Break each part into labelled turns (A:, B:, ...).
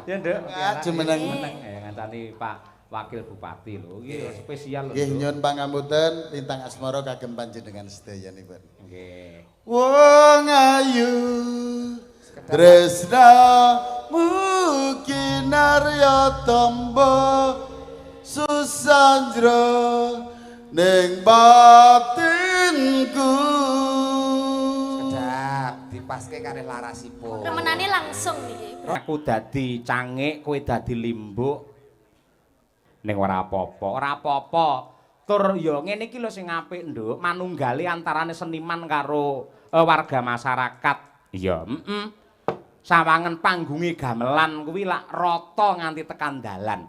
A: Ya, Nduk.
B: Jumeneng.
A: Meneng ya ngancani Pak Wakil Bupati lho. Iki spesial lho.
B: Nggih nyuwun pangapunten lintang asmara kagem panjenengan sedayanipun.
A: Nggih.
B: Wong ayu tresna mukinarya tombo susandra ning batinku.
C: Sedap dipaske kalih larasipun.
D: Remenane langsung iki.
A: Aku dadi cangik, kowe dadi limbuk. Ning ora apa-apa, ora apa-apa. Tur ya ngene iki lho sing apik, Nduk. Manunggali antarane seniman karo warga masyarakat. Ya, sawangen panggunge gamelan kuwi lak rata nganti tekan dalan.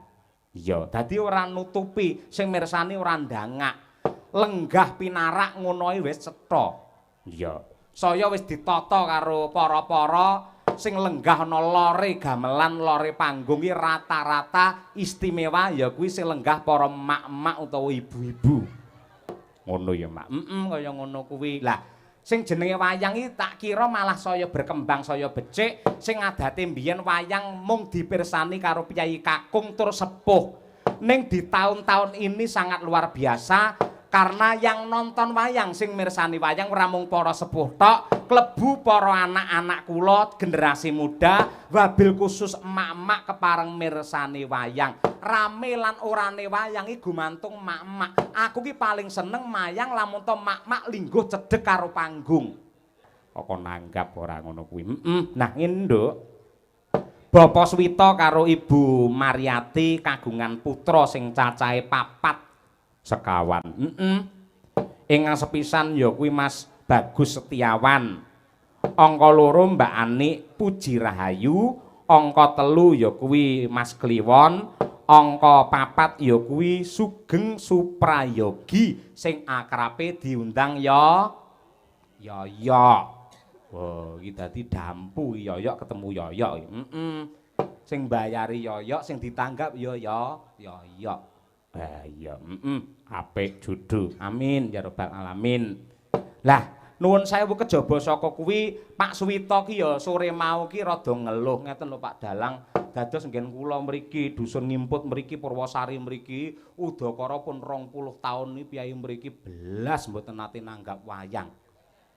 A: Ya, dadi ora nutupi sing mirsani ora ndangak. Lenggah pinarak ngono wis cetha. Ya, saya wis ditata karo para-para sing lenggah ana lore gamelan, lore panggung iki rata-rata istimewa ya kuwi sing lenggah para emak-emak utawa ibu-ibu. Ngono ya, Mak. Kaya ngono kuwi. Lah, sing jenenge wayang iki tak kira malah saya berkembang, saya becik, sing adate mbiyen wayang mung dipirsani karo piyai kakung tur sepuh. Ning di tahun-tahun ini sangat luar biasa karena yang nonton wayang sing mirsani wayang ora mung para sepuh tok, klebu para anak-anak kula generasi muda, wabil khusus emak-emak kepareng mirsani wayang. Rame lan orane wayang iki gumantung emak-emak. Aku ki paling seneng mayang lamun to emak-emak lingguh cedhek karo panggung. Kok nanggap ora ngono kuwi. Nah, ngene, Nduk. Bapak Swita karo Ibu Mariati kagungan putra sing cacahe 4 sekawan. Ingkang sepisan ya kuwi Mas Bagus Setiawan. Angka 2 Mbak Ani Puji Rahayu, angka 3 ya kuwi Mas Kliwon, angka 4 ya kuwi Sugeng Suprayogi sing akrabe diundang ya Yoyok. Wah, iki dadi dampu Yoyok ketemu Yoyok. Sing mbayari Yoyok, sing ditanggap ya Yoyok. Iya, apik judu. Amin ya rabbal alamin. Lah, nuwun sewu kejaba saka kuwi Pak Suwita ki ya sore mau ki rada ngeluh ngeten lho Pak Dalang. Dados nggen kula mriki dusun Ngimput mriki Purwosari mriki udakara pun 20 taun niki piyai mriki belas mboten nate nanggap wayang.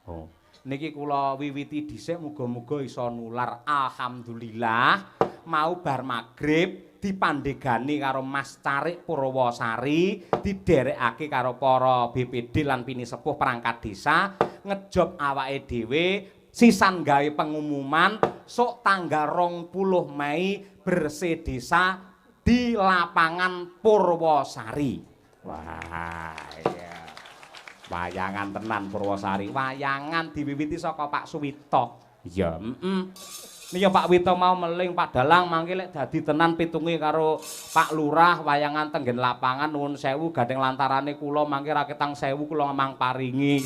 A: Oh, niki kula wiwiti dhisik muga-muga iso nular. Alhamdulillah mau bar magrib dipandegani karo Mas Carik Purwosari, diderekake karo para BPD lan pinisepuh perangkat desa, ngejob awake dhewe sisan gawe pengumuman sok tanggal 20 Mei bersih desa di lapangan Purwosari. Wah, iya. Wayangan tenan Purwosari, wayangan diwiwiti saka Pak Suwita. Ya, Nika Pak Wito mau meling Pak Dalang mangke lek dadi tenan pitungi karo Pak Lurah wayangan tenggen lapangan nuwun sewu gandeng lantarane kula mangke ra ketang sewu kula mang paringi.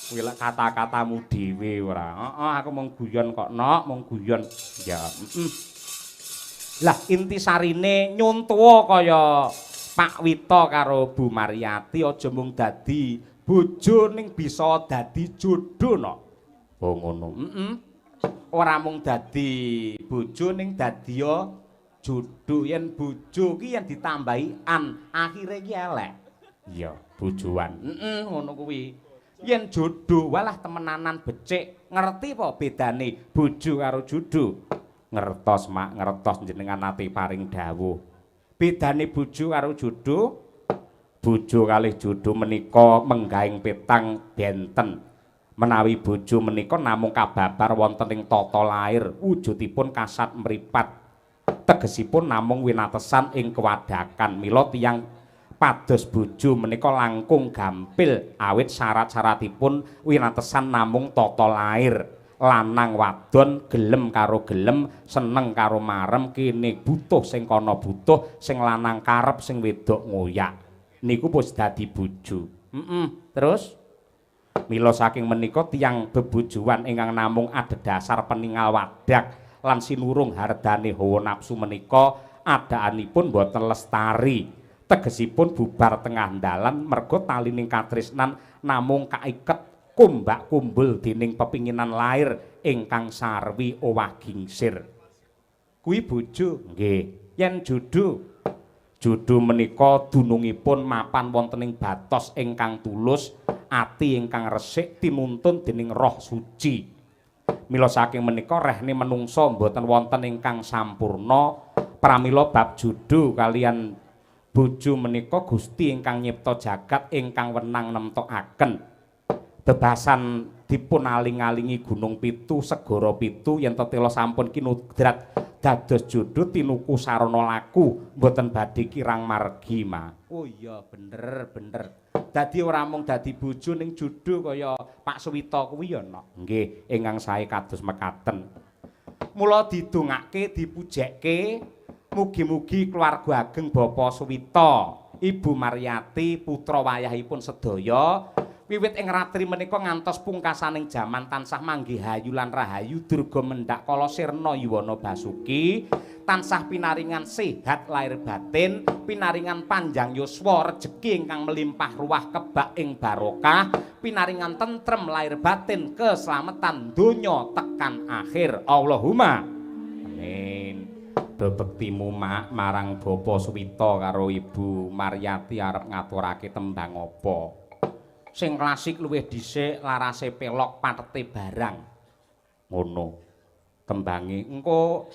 A: Kuwi lek kata-katamu dhewe ora. Heeh aku mung guyon kok nok, mung guyon. Ya, Lah intisarine nyuntuwa kaya Pak Wito karo Bu Mariati aja mung dadi bojo ning bisa dadi jodoh nok. Oh ngono. Ora mung dadi bojo ning dadi jodoh. Yen bojo ki yen ditambahi an, akhire ki elek. Iya, bojoan. Ngono kuwi. Yen jodoh walah temenanan becik. Ngerti apa bedane bojo karo jodoh? Ngertos, Mak, ngertos jenengan nate paring dawuh. Bedane bojo karo jodoh? Bojo kalih jodoh menika menggaing petang benten. Menawi bojo menika namung kababar wonten ing tata lair, wujudipun kasat mripat. Tegesipun namung winatesan ing kewadakan. Mila tiyang pados bojo menika langkung gampil awit syarat-syaratipun winatesan namung tata lair. Lanang wadon gelem karo gelem, seneng karo marem, kene butuh sing kana butuh, sing lanang karep sing wedok ngoyak. Niku wis dadi bojo. Terus mila saking menika tiyang bebojoan ingkang namung adhedhasar peningal wadak lan sinurung hardane hawa nafsu menika adaanipun boten lestari. Tegesipun bubar tengah dalan merga talining katresnan namung kaiket kumbak kumbul dening pepinginan lair ingkang sarwi owah gingsir. Kuwi bojo? Nggih. Yen judu menika dunungipun mapan wonten ing batos ingkang tulus, ati ingkang resik tinuntun dening roh suci. Mila saking menika rehne menungsa mboten wonten ingkang sampurna. Pramila bab judu kalian bojo menika Gusti ingkang nyipta jagat ingkang wenang nemtokaken. Bebasan dipun aling-alingi Gunung Pitu, Segara Pitu yen tetela sampun kinudrat dados judhu tinuku sarana laku mboten badhe kirang margi mah. Oh iya bener. Dadi ora mung dadi bojo ning judhu kaya Pak Suwita kuwi ya no. Nggih, ingkang sae kados mekaten. Mula didongake dipujekke mugi-mugi keluarga ageng Bapak Suwita, Ibu Maryati, putra wayahipun sedaya wiwit ing ratri menika ngantos pungkasaning jaman tansah manggih hayu lan rahayu durga mendak kala sirna yuwana basuki tansah pinaringan sehat lahir batin pinaringan panjang yuswa rejeki ingkang melimpah ruah kebak ing barokah pinaringan tentrem lahir batin keselamatan donya tekan akhir Allahumma amin. Bebektimu marang Bapak Suwita karo Ibu Maryati arep ngaturake tembang apa? Sing klasik luwih dhisik larase pelok patete barang. Ngono. Tembange engko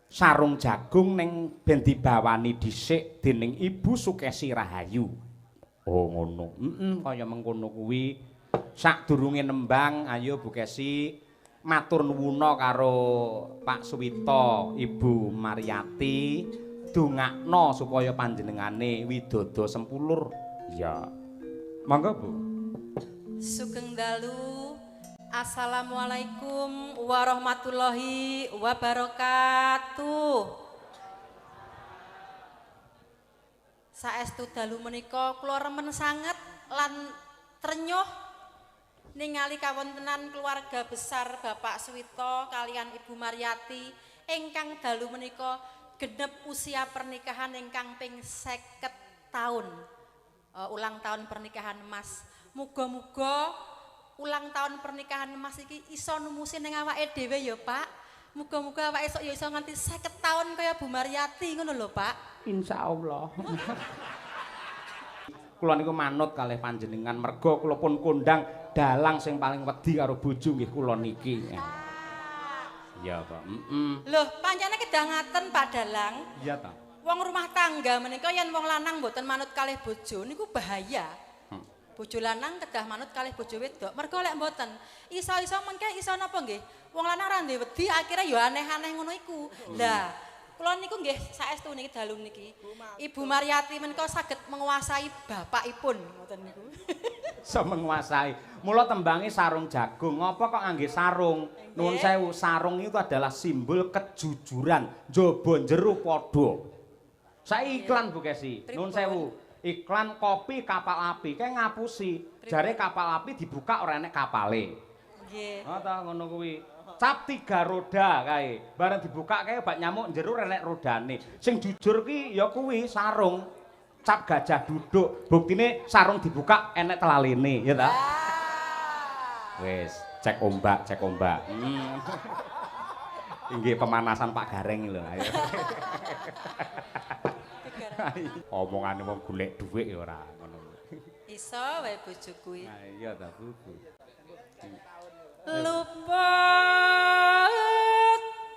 A: sarung jagung ning ben dibawani dhisik dening Ibu Sukesi Rahayu. Oh ngono. Kaya mengkono kuwi. Sadurunge nembang ayo Bu Kesi matur nuwuna karo Pak Suwita, Ibu Maryati dongakno supaya panjenengane widodha sempulur. Ya. Monggo Bu.
D: Sugeng dalu. Assalamualaikum warahmatullahi wabarakatuh. Saestu dalu menika kula remen sanget lan trenyuh ningali kawontenan keluarga besar Bapak Suwita kalian Ibu Maryati ingkang dalu menika genep usia pernikahan ingkang ping 50 tahun. Ulang tahun pernikahan Mas. Muga-muga ulang tahun pernikahan Mas iki iso numusi ning awake dhewe ya, Pak. Muga-muga awake esuk ya iso nganti 50 tahun kaya Bu Maryati ngono lho, Pak.
A: Insyaallah. Kula niku manut kalih panjenengan merga kula pun kondang dalang sing paling wedi karo bojo nggih kula niki. Iya, Pak.
D: Loh, pancene kedah ngaten Pak Dalang.
A: Iya ta.
D: Wong rumah tangga menika yen wong lanang mboten manut kalih bojo niku bahaya. Bojo lanang kedah manut kalih bojo wedok. Mergo lek mboten iso-iso mengke iso napa nggih? Wong lanang ora duwe wedi akhire ya aneh-aneh ngono iku. Lah, kula niku nggih saestu niki dalu niki. Ibu Maryati menika saged menguasai bapakipun ngoten niku.
A: Iso menguasai. Mula tembange sarung jagung. Ngopo kok ngangge sarung? Nuwun sewu, sarung itu adalah simbol kejujuran. Njaba njero padha. Saiki iklan Bu Kesi. Nuwun sewu. Iklan kopi kapal api kae ngapusi. Jare kapal api dibuka ora enek kapale.
D: Nggih.
A: Oh ta ngono kuwi. Cap 3 roda kae. Bareng dibuka kae bak nyamuk njero enek rodane. Sing jujur ki ya kuwi sarung. Cap gajah duduk. Buktine sarung dibuka enek telalene, ya ta? Wis, cek ombak. Inggih pemanasan Pak Gareng lho. Ayo. Omongane wong golek dhuwit ya ora ngono.
D: Iso wae bojo kuwi.
A: Nah iya ta, Bu.
D: Lupa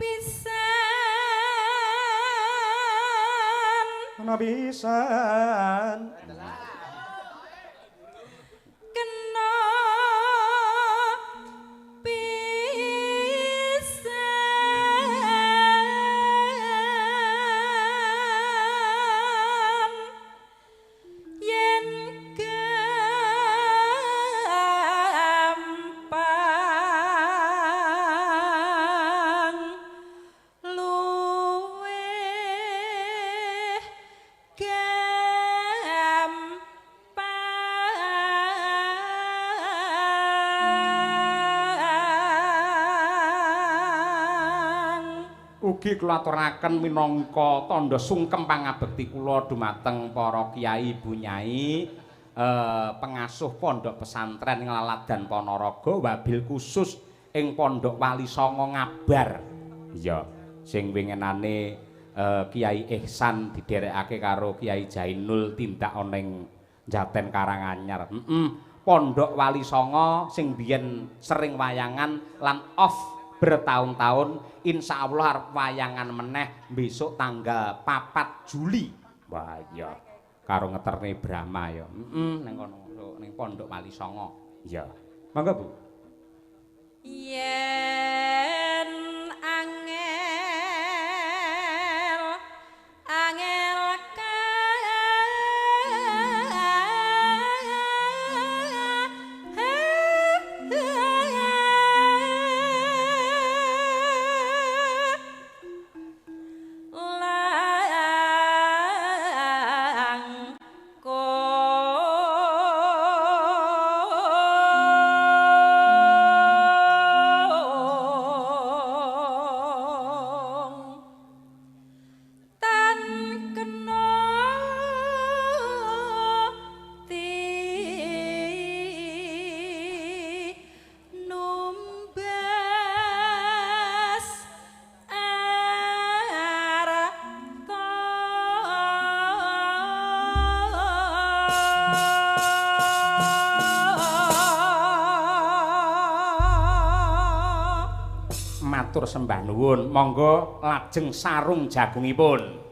D: pisan.
A: Ana pisan.
D: Kena pisan. Yen gampang luwih gampang.
A: Ugi kula aturaken minangka tandha sungkem pangabekti kula dumateng para kiai ibu nyai pengasuh pondok pesantren Nglaladan Ponorogo wabil khusus ing Pondok Wali Songo Ngabar. Iya, sing winginane Kiai Ihsan diderekake karo Kiai Jainul tindak ana ing Jaten Karanganyar. Pondok Wali Songo sing biyen sering wayangan lan off bertahun-tahun, insyaallah arep wayangan meneh besok tanggal 4 Juli. Wah iya, karo ngeterne Brahma ya. Ning kono ning Pondok Wali Songo. Iya. Mangga Bu.
D: Yen angel
A: matur sembah nuwun, monggo lajeng sarung jagungipun.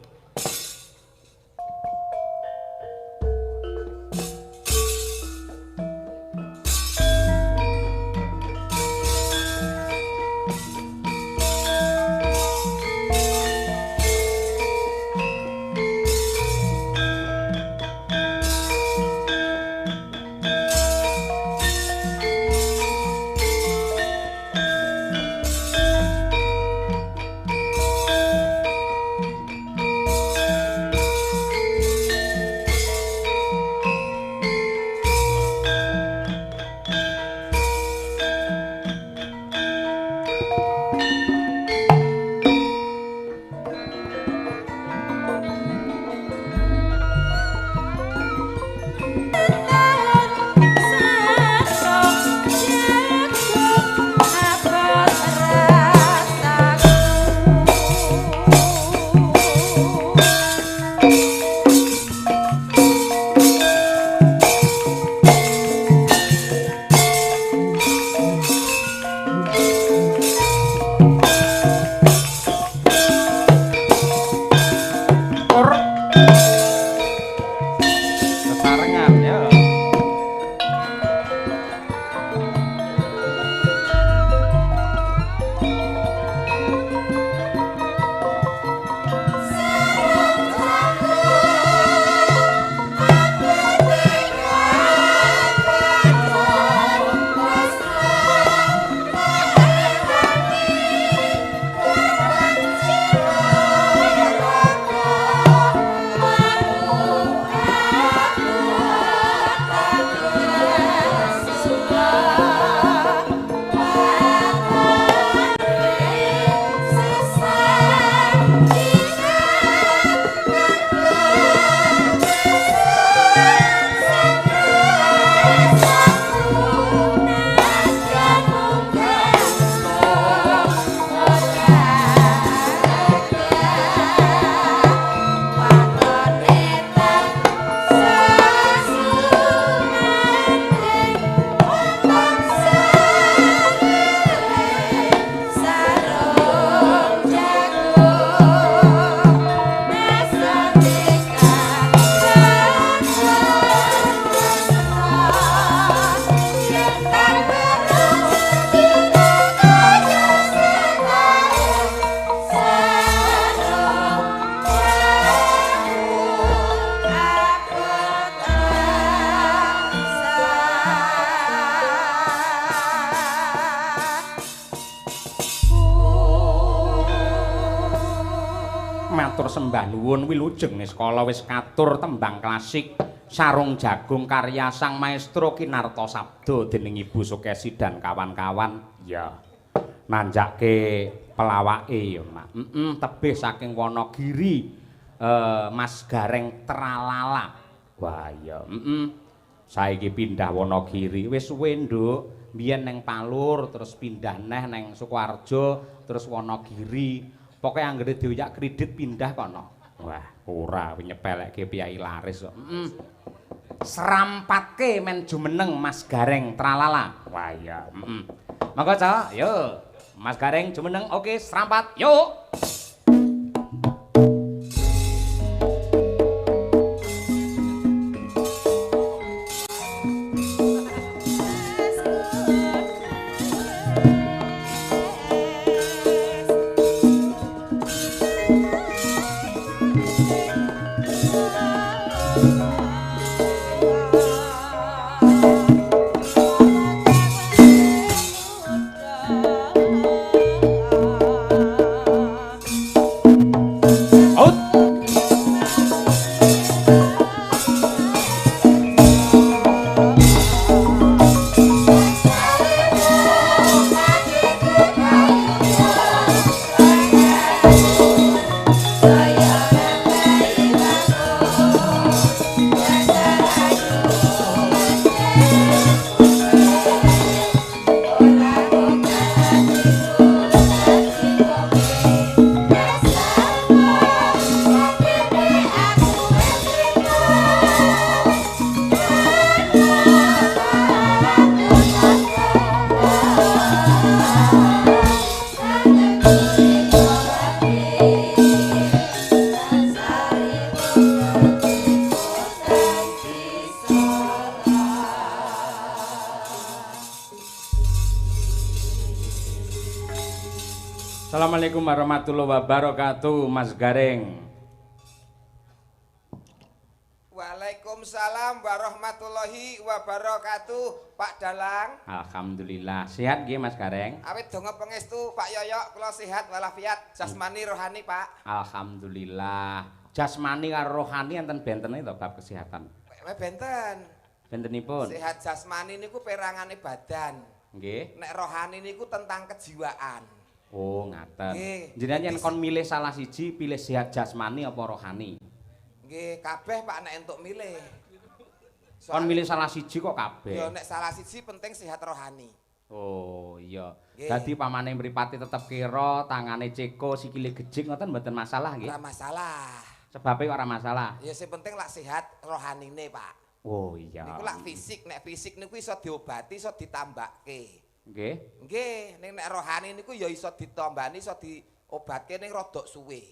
A: matur sembah nuwun wilujeng Niskala wis katur tembang klasik Sarung Jagung karya Sang Maestro Kinarto Sabdo dening Ibu Sukesi dan kawan-kawan. Ya. Nanjake pelawake ya, Mak. Tebih saking Wonogiri. Mas Gareng Tralala. Wah, ya. Saiki pindah Wonogiri wis suwe, Nduk. Biyen neng Palur, terus pindah neh neng Sukoharjo, terus Wonogiri. Pokoke anggere dioyak kredit pindah kono. Wah, ora nyepelekke piyai laris kok. Serampatke men jumeneng Mas Gareng tralala. Wah iya, Monggo Cak, yo. Mas Gareng jumeneng oke serampat. Yuk. Assalamualaikum warahmatullahi wabarakatuh, Mas Gareng.
C: Waalaikumsalam warahmatullahi wabarakatuh, Pak Dalang.
A: Alhamdulillah, sehat nggih Mas Gareng?
C: Awit donga pangestu Pak Yoyok kula sehat walafiat jasmani rohani, Pak.
A: Alhamdulillah. Jasmani karo rohani enten bentene to bab kesehatan.
C: Benten.
A: Bentenipun?
C: Sehat jasmani niku perangane badan.
A: Nggih.
C: Nek rohani niku tentang kejiwaan.
A: Oh, ngaten.
C: Nggih.
A: Jenengan yen kon milih salah siji, pilih sehat jasmani apa rohani?
C: Nggih, kabeh Pak nek entuk milih.
A: Kon milih salah siji kok kabeh.
C: Ya nek salah siji penting sehat rohani.
A: Oh, iya.
C: Nggih.
A: Dadi pamane mripate tetep kira, tangane ceko, sikile gejik ngoten mboten masalah nggih.
C: Ora masalah.
A: Sebabe kok ora masalah.
C: Ya sing penting lak sehat rohanine, Pak.
A: Oh, iya.
C: Niku lak fisik, nek fisik niku iso diobati, iso ditambahke.
A: Nggih.
C: Nggih, ning nek rohani niku ya iso ditambani, iso diobatke ning rodok suwe.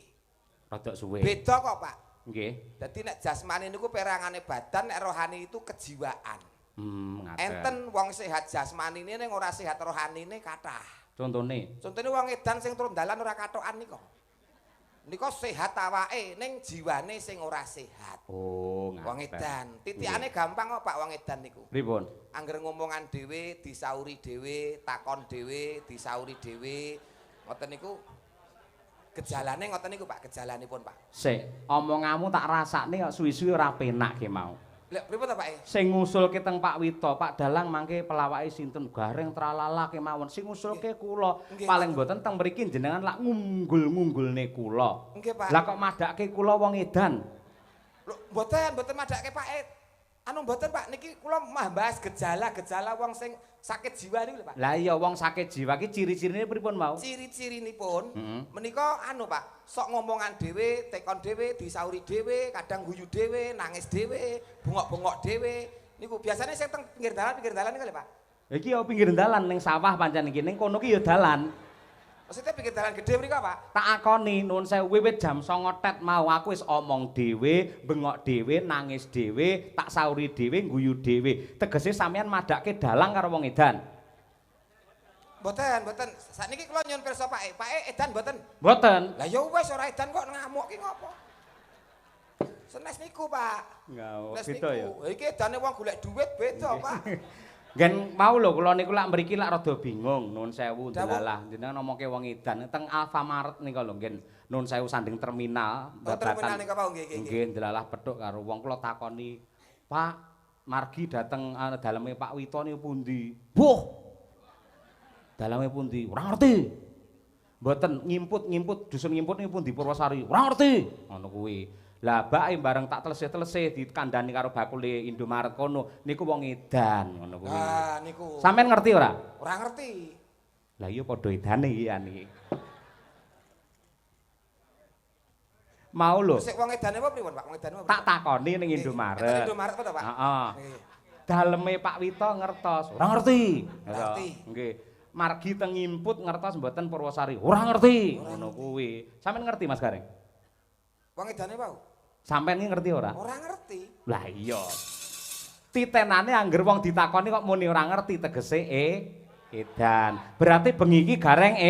A: Rodok suwe.
C: Beda kok, Pak.
A: Nggih.
C: Dadi nek jasmani niku perangane badan, nek rohani itu kejiwaan.
A: Ngaten.
C: Enten wong sehat jasmanine ning ora sehat rohanine kathah.
A: Contone.
C: Contone wong edan sing turun dalan ora katokan nika. Nika sehat awake ning jiwane sing ora sehat.
A: Oh, ngaten.
C: Wong edan, titikane gampang kok Pak wong edan niku.
A: Pripun?
C: Angger ngomongan dhewe, disauri dhewe, takon dhewe, disauri dhewe. Ngoten niku gejalane ngoten niku Pak, gejalanipun Pak.
A: Sik, omonganmu tak rasakne kok suwi-suwi ora penak ki mau.
C: Lha pripun ta Pak?
A: Sing ngusulke teng Pak Wito, Pak Dalang mangke pelawake sinten Gareng tralala kemawon. Sing ngusulke kula. Paling mboten teng mriki jenengan lak ngunggul-ngunggulne kula.
C: Nggih Pak.
A: Lah kok madake kula wong edan.
C: Lho mboten madake Pak. Anu mboten Pak, niki kula mah bahas gejala-gejala wong sing sakit jiwa niku lho Pak.
A: Lah iya wong sakit jiwa ki ciri-cirine pripun mau?
C: Ciri-cirinipun menika anu Pak, sok ngomongan dhewe, tekon dhewe, disauri dhewe, kadang guyu dhewe, nangis dhewe, bengok-bengok dhewe. Niku biasane sing teng pinggir dalan niku lho Pak.
A: Iki ya pinggir dalan ning sawah pancen iki ning kono ki ya dalan.
C: Maksudnya pinggir dalan gede mriko Pak.
A: Tak akoni nuwun sewu wiwit jam 09.00 tet mau aku wis omong dhewe, bengok dhewe, nangis dhewe, tak sauri dhewe, guyu dhewe. Tegese sampean madake dalang karo wong edan.
C: Mboten. Sakniki kula nyuwun pirsa Pak. Pak edan mboten.
A: Mboten.
C: Lah ya wis ora edan kok ngamuk ki ngopo? Senes niku Pak.
A: Enggak,
C: Senes
A: beda ya.
C: niku. Iki edane wong golek duit beda Pak.
A: Gen mau lho kula niku lak mriki lak rada bingung nuwun sewu delalah jenengan ngomongke wong edan teng Alfamart nika lho nggih nuwun sewu sanding terminal
C: terminal nika Pak nggih.
A: Nggih delalah pedhok karo wong kula takoni Pak margi dateng daleme Pak Wito niku pundi? Buh. Daleme pundi? Ora ngerti. Mboten ngimput dusun ngimput niku pundi Purwosari? Ora ngerti. Ngono kuwi. Lah bake bareng tak telesih-telesih dikandani karo bakule Indomaret kono niku wong edan ngono kuwi.
C: Ah niku.
A: Sampeyan ngerti ora?
C: Ora ngerti.
A: Lah iya padha edane iki ani. Mau lho.
C: Sik wong edane apa pripun Pak? Wong edane apa?
A: Tak takoni ning Indomaret.
C: Indomaret apa to Pak?
A: Heeh.
C: Nggih.
A: Daleme Pak Wito ngertos, ora ngerti.
C: Ngerti.
A: Nggih. Margi teng input ngertos mboten Purwosari. Ora ngerti. Ngono kuwi. Sampeyan ngerti Mas Gareng?
C: Wong edane apa?
A: Sampeyan iki ngerti ora?
C: Ora ngerti.
A: Lah iya. Titenane angger wong ditakoni kok muni ora ngerti tegese edan. Berarti bengi iki Gareng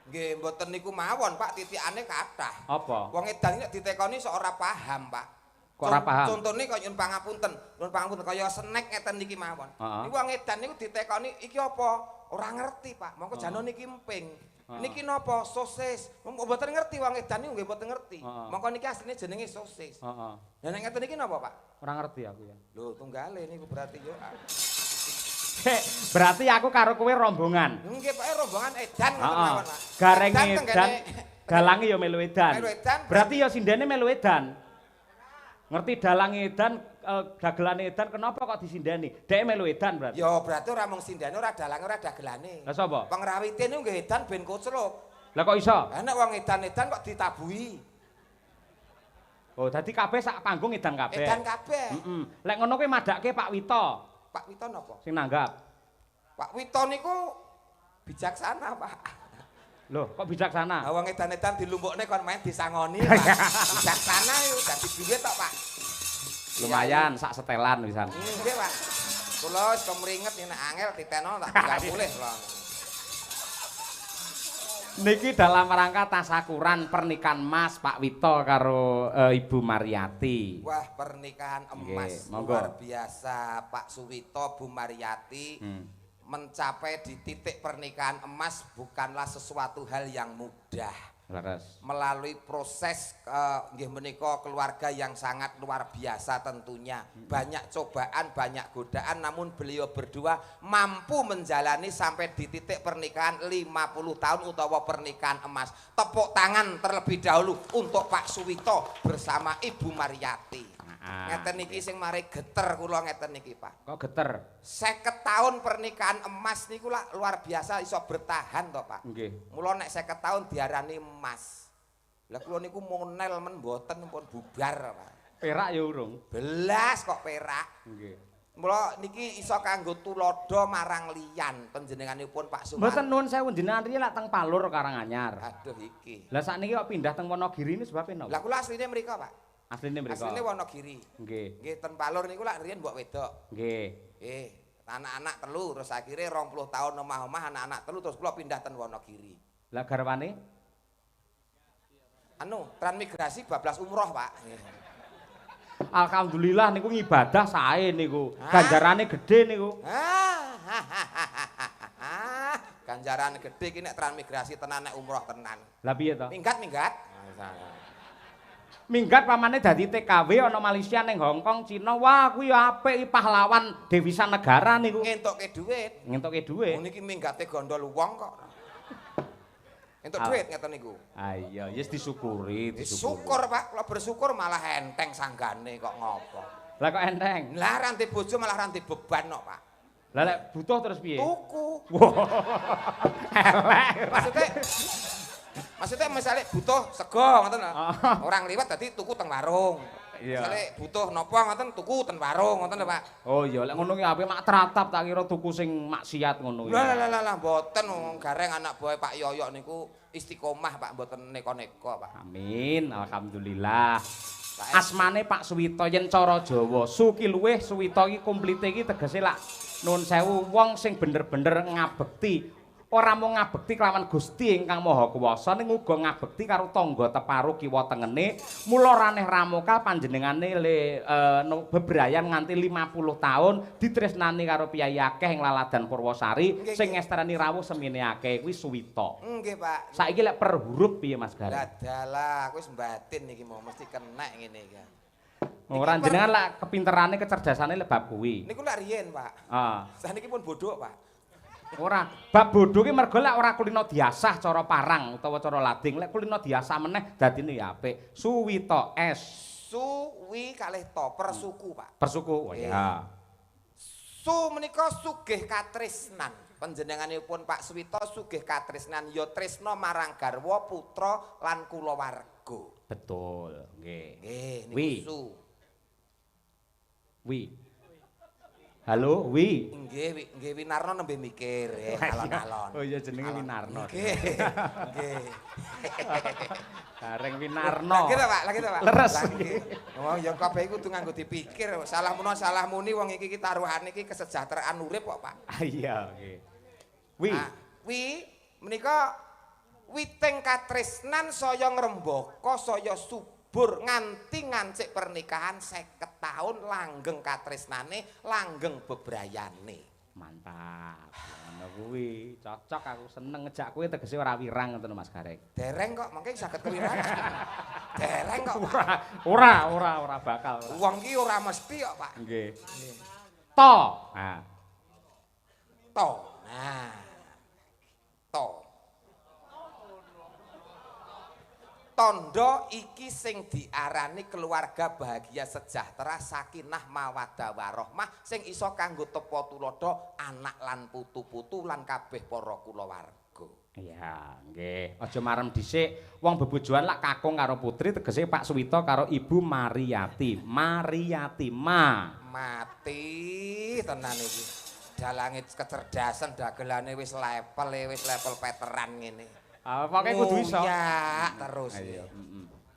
C: Nggih, mboten niku mawon, Pak, titikane kathah.
A: apa?
C: Wong edan nek ditekoni sok ora paham, Pak.
A: Kok ora paham?
C: Contone kaya nyun pangapunten kaya snack ngeten niki mawon. Niku wong edan niku ditekoni iki apa? Ora ngerti, Pak. Mongko jano niki emping. Niki napa? Sosis. Mboten ngerti wong edan niku nggih mboten ngerti. Mongko niki asline jenenge sosis.
A: Heeh.
C: Lah nek ngeten iki napa, Pak?
A: Ora ngerti aku ya.
C: Lho, tunggale niku berarti yo.
A: Berarti aku karo kowe rombongan.
C: Nggih, Pak, rombongan edan ngoten mawon, Pak.
A: Gareng
C: Edan
A: edan,
C: tenggene-
A: galange ya melu edan.
C: Melu edan.
A: Berarti ya sindene melu edan. Ngerti dalange edan, dagelane edan kenapa kok disindani? Dhek melu edan berarti.
C: Ya berarti ora mung sindane, ora dalange, ora dagelane.
A: Lah sapa?
C: Pengrawite niku nggih edan ben kocluk.
A: Lah kok iso?
C: Lah nek wong edan-edan kok ditabuhi.
A: Oh, dadi kabeh sak panggung edan kabeh.
C: Edan kabeh.
A: Heeh. Lek ngono kuwi madhakke Pak Wito
C: Pak Wito napa?
A: sing nanggap.
C: Pak Wito niku bijaksana, Pak.
A: Loh, kok bijaksana?
C: Lah wong edan-edan dilumpukne kon main disangoni, Pak. Bijaksana yo dadi duit tok, Pak.
A: Lumayan sak setelan pisan.
C: Nggih, Pak. Kula wis kemringet nek angel titeno tak tinggal mulih kula.
A: Niki dalam rangka tasakuran pernikahan Mas Pak Wito karo Ibu Mariati.
C: Wah, pernikahan emas
A: Nggih, monggo.
C: luar biasa. Pak Suwito, Bu Mariati mencapai di titik pernikahan emas bukanlah sesuatu hal yang mudah.
A: Leres.
C: Melalui proses nggih menika keluarga yang sangat luar biasa tentunya. Banyak cobaan, banyak godaan, namun beliau berdua mampu menjalani sampai di titik pernikahan 50 tahun utawa pernikahan emas. Tepuk tangan terlebih dahulu untuk Pak Suwito bersama Ibu Mariati. Ngeten niki sing mari geter kula ngeten niki, Pak.
A: Kok geter?
C: 50 tahun pernikahan emas niku lah luar biasa iso bertahan toh, Pak.
A: Nggih.
C: Mula nek 50 tahun diarani emas. Lah kula niku monel men mboten pun bubar, Pak.
A: Perak ya urung.
C: Belas kok perak.
A: Nggih.
C: Mula niki iso kanggo tulodo marang liyan panjenenganipun Pak Suman.
A: Mboten nuwun sewu jenengan riyen lak teng Palur Karanganyar.
C: Aduh iki.
A: Lah sakniki kok pindah teng Wonogiri ini sebab
C: Lah
A: napa?
C: kula asline mriko, Pak.
A: Asline mriko.
C: Asline Wonogiri.
A: Nggih.
C: Nggih ten Palur niku lak riyen mbok wedok.
A: Nggih.
C: Anak-anak telu terus akhirnya 20 tahun omah-omah anak-anak telu terus kula pindah ten Wonogiri.
A: Lah garwane?
C: Anu, transmigrasi bablas umroh, Pak.
A: Alhamdulillah niku ngibadah sae niku. Ganjarane gedhe niku.
C: Ganjaran gede iki nek transmigrasi tenan nek umroh tenan.
A: Lah piye to?
C: Minggat.
A: Minggat pamane dadi TKW ana Malaysia ning Hong Kong, Cina. Wah, kuwi apik pahlawan devisa negara niku.
C: Ngentukke dhuwit.
A: Ngentuke dhuwit.
C: Niki minggate gondol wong kok. Entuk dhuwit ngeten niku.
A: Ah iya, wis disyukuri,
C: Syukur, Pak. Kula bersyukur malah enteng sanggane kok ngopo.
A: Lah kok enteng?
C: Lah ranti bojo malah ranti beban kok, Pak.
A: Lah lek butuh terus piye?
C: Tuku.
A: Elek.
C: Maksudnya misalnya butuh sego ngoten lho. Orang liwat dadi tuku teng warung.
A: Iya.
C: Misalnya butuh napa ngoten tuku ten warung ngoten lho, Pak.
A: Oh iya, lek ngono ki apik mak tratap tak kira tuku sing maksiat ngono ya.
C: Lah mboten wong gareng anak buah Pak Yoyok niku istiqomah Pak mboten neko-neko, Pak.
A: Amin, alhamdulillah. Asmane Pak Suwito yen cara Jawa, Suki luweh Suwito iki komplite iki tegese lak nuwun sewu wong sing bener-bener ngabekti. Ora mung ngabekti kelawan Gusti ingkang Maha Kuwasa ning uga ngabekti karo tangga teparu kiwa tengene. Mula raneh ramoka panjenengane bebrayan nganti 50 taun ditresnani karo piyai akeh ing laladan Purwosari sing ngestrani rawuh semene akeh kuwi Suwito.
C: Nggih, Pak.
A: Saiki lek per huruf piye Mas Gareng?
C: Lah dalah aku wis mbatin iki mau mesti kenek ngene iki.
A: Ora jenengan lek kepinterane kecerdasane lek bab kuwi.
C: Niku lak riyen, Pak.
A: Ah.
C: Saniki pun bodoh, Pak.
A: Ora, bab bodho ki mergo lek ora kulino diasah cara parang utawa cara lading, lek kulino diasah meneh dadine ya apik. Suwita es.
C: Suwi kalih to persuku, Pak.
A: Persuku. Oh ya.
C: Su menika sugih katresnan. Panjenenganipun Pak Suwita sugih katresnan ya tresna marang garwa, putra lan kulawarga.
A: Betul, nggih.
C: Nggih,
A: Wi.
C: niku su.
A: Wi. Halo, Wi.
C: Nggih Winarno nembe mikir alon-alon.
A: Oh iya jenenge Winarno.
C: Nggih. Nggih.
A: Bareng Winarno.
C: Lagi to, Pak, lagi to, Pak.
A: Leres.
C: Oh, ya kabeh iku kudu nganggo dipikir. Salah menawa salah muni wong iki taruhane iki kesejahteraan urip kok, Pak.
A: Iya, nggih. Wi.
C: Wi menika witing katresnan saya ngrembaka saya subur nganti ngancik pernikahan 50 tahun langgeng katresnane, langgeng bebrayane.
A: Mantap. Ngono kuwi, cocok aku seneng ngejak kowe tegese ora wirang ngoten Mas Gareng.
C: Dereng kok, mengke saged kewirangan. Dereng kok, Pak.
A: Ora bakal.
C: Wong ki ora mesti kok, Pak.
A: Nggih. To. Nah.
C: To. Nah. To. Tondo iki sing diarani keluarga bahagia sejahtera sakinah mawaddah warahmah sing iso kanggo tepa tulodo anak lan putu-putu lan kabeh para kulawarga.
A: Iya, nggih. Aja marem dhisik wong bebojoan lak kakung karo putri tegese Pak Suwita karo Ibu Mariyati. Mariyati
C: mati tenan iki. Dalange kecerdasan dagelane wis level veteran ngene.
A: Pokoke kudu iso.
C: Ya, terus.
A: Ayo,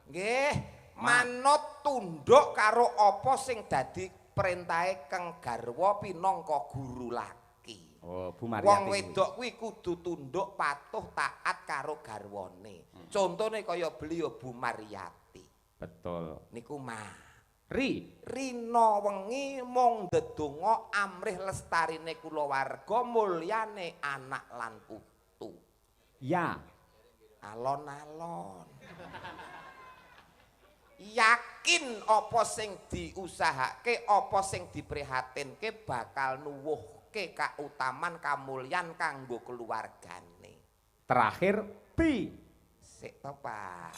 C: Nggih, manut tunduk karo apa sing dadi perintahe Kang Garwa pinangka guru laki.
A: Oh, Bu Mariyati.
C: Wong wedok kuwi kudu tunduk patuh taat karo garwane. Contone kaya beliau Bu Mariyati.
A: Betul.
C: Niku
A: Rina
C: wengi mung ndedonga amrih lestarine kulawarga mulyane anak lan putu.
A: Ya.
C: Alon-alon. Yakin apa sing diusahake, apa sing diprihatinke bakal nuwuhke kautaman kamulyan kanggo keluargane.
A: Terakhir B.
C: Sik to, Pak.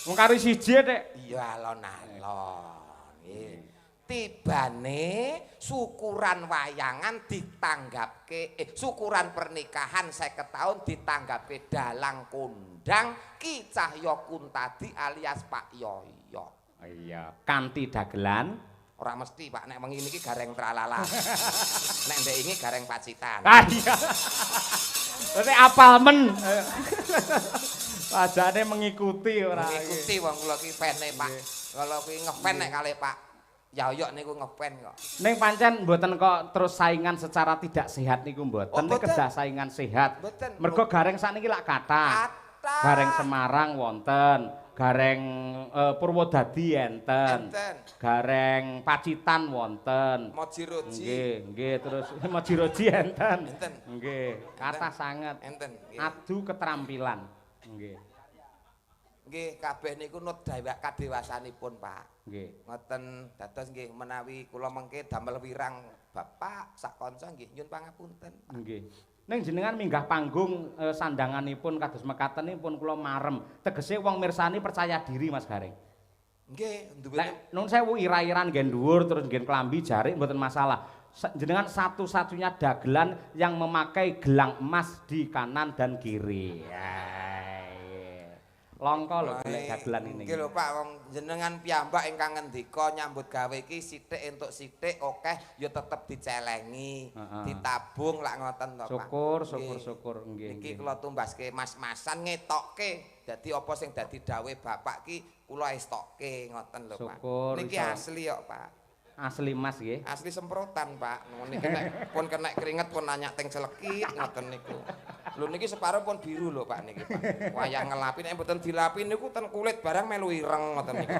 A: Wong karo siji Nek.
C: Iya alon-alon. Nggih. Tibane syukuran wayangan ditanggapke syukuran pernikahan 50 tahun ditanggapke dalang kondang Ki Cahya Kuntadi alias Pak Yoyo.
A: Iya, kanthi dagelan
C: Ora mesti Pak nek wengi niki gareng tralala. Nek ndek ini gareng pacitan.
A: Ah iya. Berarti apal men. Pajane mengikuti ora.
C: Mengikuti wong kula ki fane Pak. Kalau kuwi ngefan nek kalih Pak Yoyo niku ngefan kok.
A: Ning pancen mboten kok terus saingan secara tidak sehat niku mboten. Nek kedah saingan sehat. Mergo gareng sakniki lak kathah. Gareng Semarang wonten, gareng Purwodadi enten. Gareng Pacitan wonten.
C: Mojiroji.
A: Nggih, terus Mojiroji enten. Nggih, kathah sanget.
C: Enten.
A: Adu keterampilan. Nggih.
C: Nggih, kabeh niku nut kadewasanipun, Pak.
A: Nggih.
C: Ngoten dados nggih menawi kula mengke damel wirang Bapak sak kanca nggih nyuwun pangapunten.
A: Nggih. Ning jenengan minggah panggung sandanganipun kados mekatenipun kula marem. Tegese wong mirsani percaya diri Mas Gareng.
C: Nggih,
A: Lek nun sewu ira-iran ngen dhuwur terus ngen klambi jarik mboten masalah. Jenengan satu-satunya dagelan yang memakai gelang emas di kanan dan kiri. Longko lho golek dagelan ini.
C: Nggih lho Pak, wong jenengan piyambak ingkang ngendika nyambut gawe iki sithik entuk sithik akeh ya tetep dicelengi, ditabung lak ngoten to Pak.
A: Syukur nggih.
C: Niki kula tumbaske mas-masan ngetokke. Dadi apa sing dadi dawuhe Bapak ki kula estokke ngoten lho Pak. Niki asli kok Pak.
A: Asli Mas nggih.
C: Asli semprotan Pak. Niki nek pun kena keringet pun nanyak teng celekit ngoten niku. Lho niki separo pun biru lho Pak niki Pak. Wayang ngelapi nek mboten dilapi niku ten kulit barang melu ireng ngoten niku.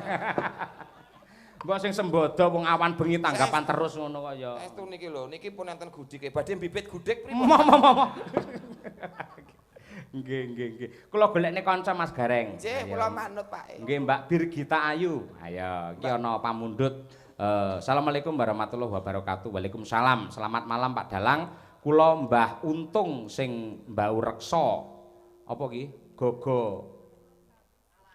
A: Mbok sing sembodo wong awan bengi tanggapan terus ngono kok ya.
C: Estu niki lho, niki pun enten gudike. Badhe bibit gudik pripun?
A: Nggih. Kula golekne kanca Mas Gareng.
C: Nggih, kula manut Pak.
A: Nggih Mbak Birgita Ayu. Ayo, iki ana pamundhut. Assalamualaikum warahmatullahi wabarakatuh. Waalaikumsalam. Selamat malam Pak Dalang. kula Mbah Untung sing mbau reksa apa ki Gogo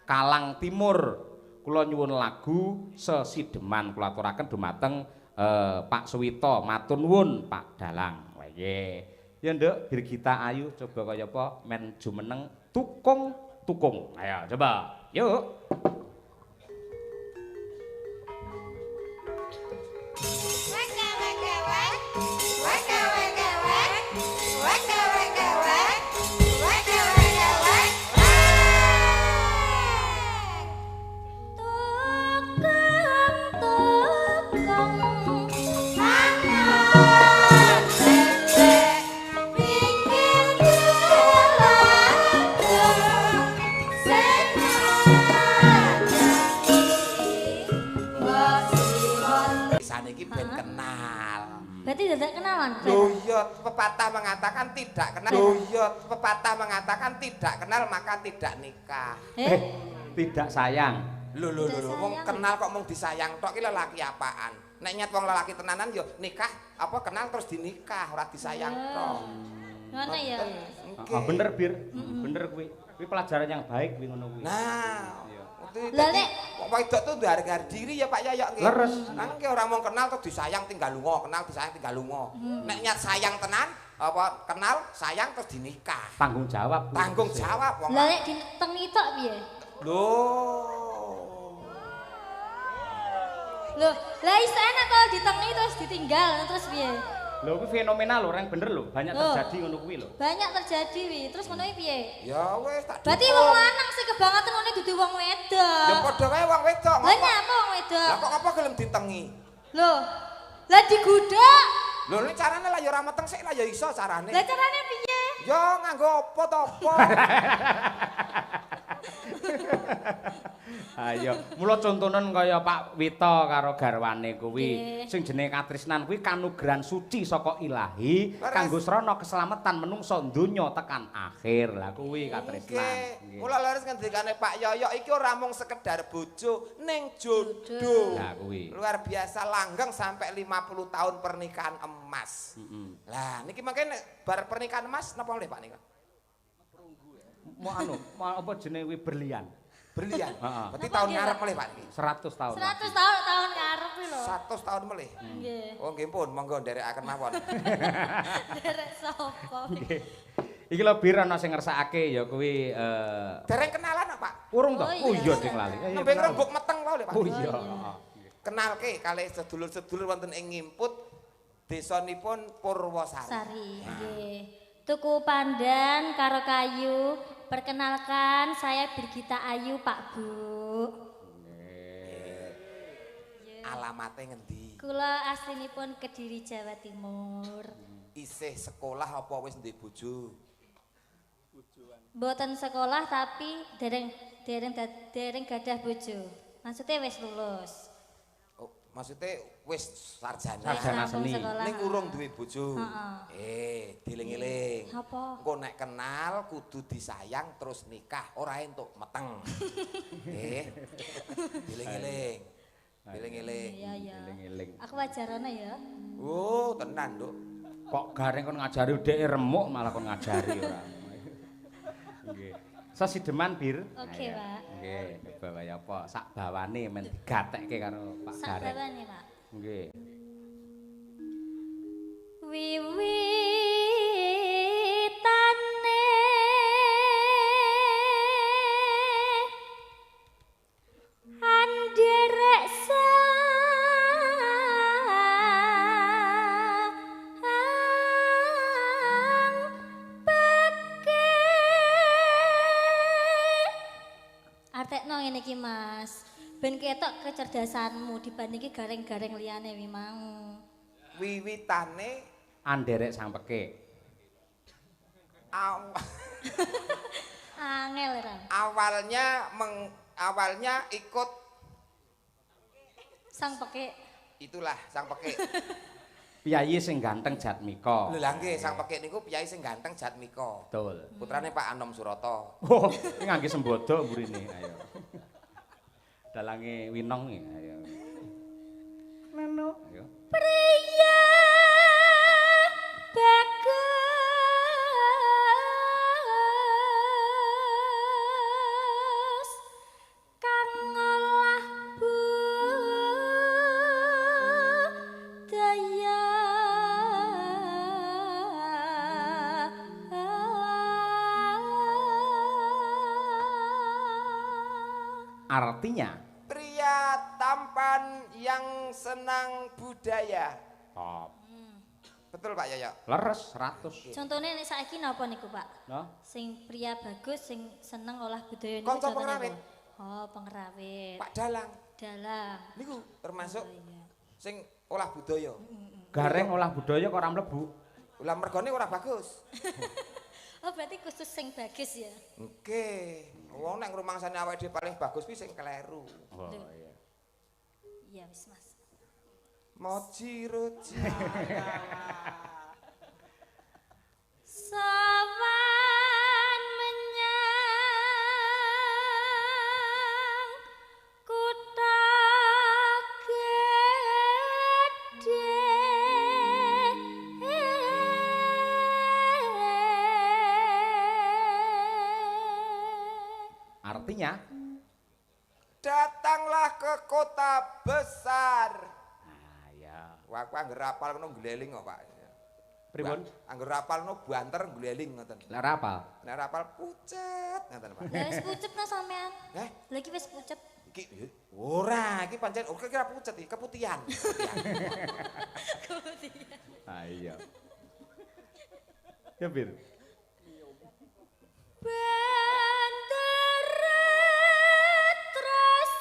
A: Kalang Timur kula nyuwun lagu Sesideman kula aturaken dumateng Pak Suwito matur nuwun Pak Dalang. Wah nggih. Ya Nduk Birgita Ayu coba kaya apa men jumeneng tukung. Ayo coba. Yuk.
E: Berarti tidak kenalan.
C: Loh iya, pepatah mengatakan tidak kenal. Loh iya, pepatah mengatakan tidak kenal maka tidak nikah.
A: Tidak sayang.
C: Loh, wong kenal kok mung disayang tok ki lelaki apaan? Nek nyat wong lelaki tenanan yo nikah apa kenal terus dinikah, ora disayang tok.
E: Ngono ya.
A: Bener Bir, bener kuwi. Kuwi pelajaran yang baik kuwi ngono kuwi.
C: Nah,
E: Lah nek
C: kok wedok tuh harga diri ya Pak Yayok nggih.
A: Leres.
C: Nang ki ora mau kenal terus disayang tinggal lunga, kenal disayang tinggal lunga. Nek nyat sayang tenan apa kenal sayang terus dinikah.
A: Tanggung jawab.
C: Tanggung jawab wong.
E: lah nek ditengi tok piye? Loh, lah iso enak to ditengi terus ditinggal terus piye?
A: Lho kuwi fenomenal lho, orang bener lho, banyak terjadi ngono kuwi lho.
E: Banyak terjadi wi, terus ngono iki piye?
C: Ya wis tak.
E: Berarti wong lanang sing kebangetan ngene dudu wong wedok.
C: Ya padha wae wong wedok.
E: Lah nyapa wong wedok?
C: Lah kok apa gelem ditengi?
E: Loh, lah digudhok.
C: Lho nek carane lah ya ora meteng sik lah ya iso carane.
E: Lah carane piye?
C: Ya nganggo apa to apa.
A: Ayo, mula contonen kaya Pak Wito karo garwane kuwi. Sing jenenge katresnan kuwi kanugrahan suci saka Ilahi kanggo srana keselamatan menungso donya tekan akhir. Lah kuwi katresnan.
C: Mula leres ngendikane Pak Yoyok iki ora mung sekedar bojo ning jodoh.
A: Lah kuwi.
C: Luar biasa langgeng sampai 50 tahun pernikahan emas. Lah niki mangkene bar pernikahan emas napa nggih Pak nika?
A: Mau apa jenenge kuwi berlian.
C: Berlian.
A: Heeh.
C: Berarti tahun ngarep melih Pak niki.
A: 100 tahun.
E: 100 tahun ngarep lho.
C: 100 tahun melih.
E: Nggih.
C: Oh nggih pun, monggo nderekaken mawon.
E: Derek sapa?
A: Iki lho Bir ana sing ngersakake ya kuwi
C: Dereng kenalan kok Pak.
A: urung to?
E: Oh,
A: Oh iya ding lali.
C: Nembe ngrembug meteng wae lho Pak.
A: Oh iya.
C: Kenalke kalih sedulur-sedulur wonten ing Ngimput desanipun Purwosari.
E: Sari, nggih. Tuku pandan karo kayu. Perkenalkan saya Birgita Ayu Pak Bu.
C: Alamate ngendi?
E: Kula aslinipun Kediri Jawa Timur.
C: Isih sekolah apa wis ndek bojo?
E: Mboten sekolah tapi dereng gadah bojo. Maksudnya wis lulus.
C: Oh, maksudnya wis sarjana.
A: Sarjana seni.
C: Ning urung duwe bojo.
E: Heeh.
C: Dieling-eling.
E: Apa?
C: Engko nek kenal kudu disayang terus nikah, ora entuk meteng. Dieling-eling. Dieling-eling.
E: Iya ya.
A: Eling-eling.
E: Aku wajarane ya.
C: Oh, tenan, Nduk.
A: Kok garing kon ngajari dhek remuk malah kon ngajari ora. Nggih. Sesideman Bir.
E: Oke, Pak.
A: Nggih, coba kaya apa sak bawane men digatekke karo Pak
E: Sak
A: Gareng.
E: bawane, Pak.
A: Nggih.
E: Wiwitane anderek artekno ngene iki Mas, ben ketok kecerdasanmu dibandingke gareng-gareng liyane wi mau.
C: Wiwitane
A: Anderek sang pekik.
E: Angel ra.
C: awalnya ikut
E: Sang pekik.
C: itulah sang pekik.
A: Piyayi sing ganteng Jatmika.
C: Lho lah nggih, sang pekik niku piyai sing ganteng Jatmika.
A: Betul.
C: Putrane Pak Anom Surata.
A: Oh, ini ngangge sembodo mburine. Ayo. Dalange Winong ya, ayo. Neno. Ayo.
E: Priya bagus
A: Artinya
C: pria tampan yang senang budaya.
A: top.
C: Betul Pak Yoyo?
A: Leres 100.
E: Contohnya nek saiki napa niku, Pak?
A: Nah,
E: Sing pria bagus sing seneng olah budaya niku
C: Konco
E: contohnya
C: pengrawit.
E: apa? Oh, pengrawit.
C: Pak Dalang.
E: Dalang.
C: Niku termasuk
E: Oh, iya.
C: sing olah budaya.
A: gareng olah budaya kok ora mlebu.
C: Lah mergone ora bagus.
E: Oh, berarti khusus sing bagus ya.
C: Oke. Wong nek ngrumangsane awake dhewe paling bagus kuwi sing kleru.
A: Oh iya.
E: Iya wis, Mas.
C: Moji roji.
E: Sowan menyang kutha gedhe.
A: Artinya
C: Datanglah ke kota besar.
A: nah ya.
C: Wah, aku angger rapal ngono gleling kok, Pak.
A: Pripun?
C: Angger rapal ngono banter gleling ngoten.
A: Lah ora apa?
C: Nek rapal pucet ngoten, Pak.
E: Lah wis pucet no sampean.
C: Heh,
E: Lagi wis pucet.
C: iki ora, iki pancen oke kira pucet iki, keputihan.
A: Ah iya. Ya Bir.
E: Benderet terus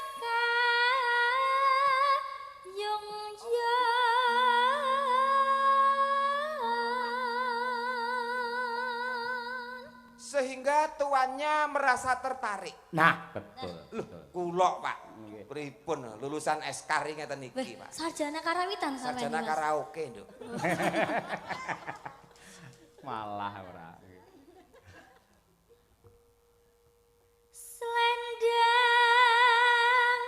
E: kayung
C: Sehingga tuannya merasa tertarik.
A: Nah, betul.
C: Loh, kula, Pak. Pripun lulusan Eskari ngeten iki, Pak.
E: sarjana karawitan sampean.
C: Sarjana
E: Mas.
C: karaoke, Nduk.
A: Malah ora.
E: Selendang